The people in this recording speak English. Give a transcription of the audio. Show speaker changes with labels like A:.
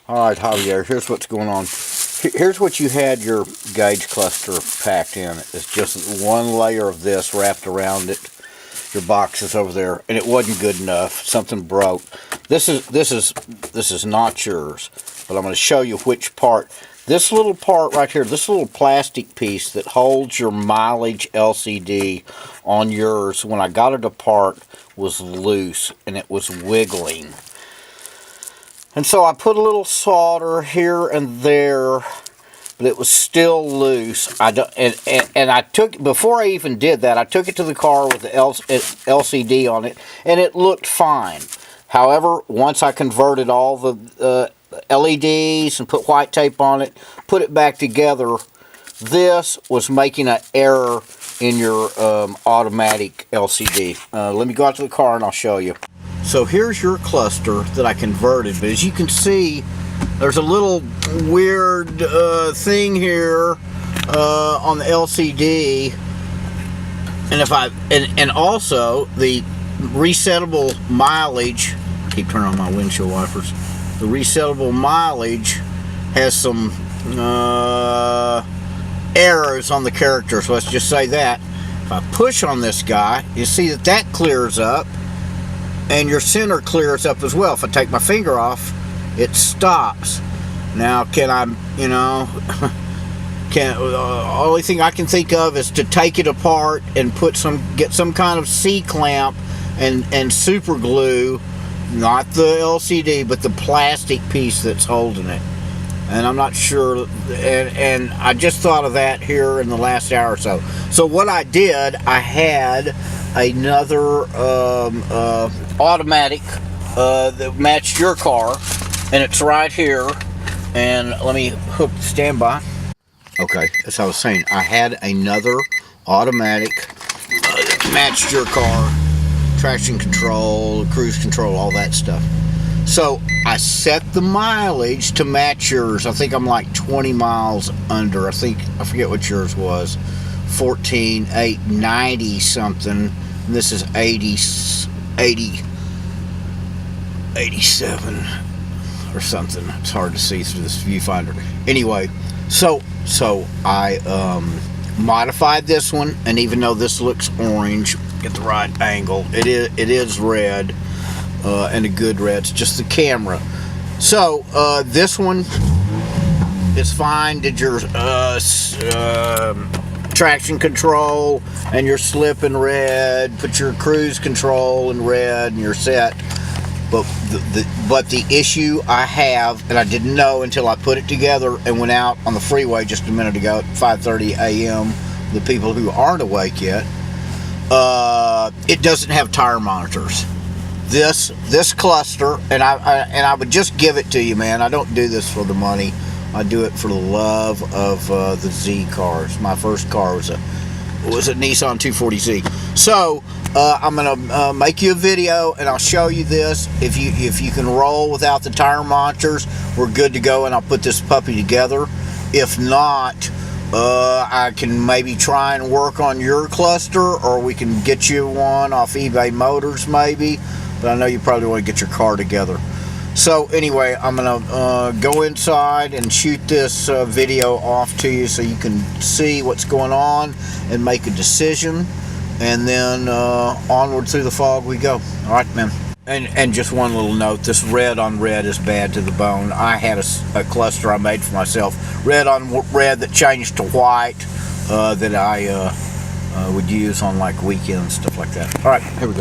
A: Alright, Javier, here's what's going on. Here's what you had your gauge cluster packed in. It's just one layer of this wrapped around it. Your box is over there, and it wasn't good enough. Something broke. This is not yours, but I'm going to show you which part. This little part right here, this little plastic piece that holds your mileage LCD on yours, when I got it apart, was loose, and it was wiggling. And so I put a little solder here and there, but it was still loose. And I took, before I even did that, I took it to the car with the LCD on it, and it looked fine. However, once I converted all the LEDs and put white tape on it, put it back together, this was making an error in your automatic LCD. Let me go out to the car and I'll show you. So here's your cluster that I converted, but as you can see, there's a little weird thing here on the LCD, and also the resettable mileage. Keep turning on my windshield wipers. The resettable mileage has some errors on the characters. Let's just say that. If I push on this guy, you see that clears up. And your center clears up as well. If I take my finger off, it stops. Now, can I, only thing I can think of is to take it apart and get some kind of C-clamp and super glue, not the LCD, but the plastic piece that's holding it. And I'm not sure, and I just thought of that here in the last hour or so. So what I did, I had another automatic that matched your car, and it's right here. And let me hook the standby. Okay, as I was saying, I had another automatic that matched your car, traction control, cruise control, all that stuff. So I set the mileage to match yours. I think I'm like 20 miles under. I forget what yours was. 14,890 something. And this is 87 or something. It's hard to see through this viewfinder. Anyway, so I modified this one, and even though this looks orange, get the right angle, it is red. And a good red. It's just the camera. So this one is fine. Did your traction control and your slip in red. Put your cruise control in red, and you're set. But the issue I have, and I didn't know until I put it together and went out on the freeway just a minute ago at 5:30 a.m. The people who aren't awake yet, it doesn't have tire monitors. This cluster, and I would just give it to you, man. I don't do this for the money. I do it for the love of the Z cars. My first car was a Nissan 240Z. So I'm gonna make you a video, and I'll show you this. If you can roll without the tire monitors, we're good to go, and I'll put this puppy together. If not, I can maybe try and work on your cluster, or we can get you one off eBay Motors maybe. But I know you probably want to get your car together. So anyway, I'm going to go inside and shoot this video off to you so you can see what's going on and make a decision. And then onward through the fog we go. All right, man. And just one little note, this red on red is bad to the bone. I had a cluster I made for myself, red on red, that changed to white, that I would use on like weekends, stuff like that. All right, here we go.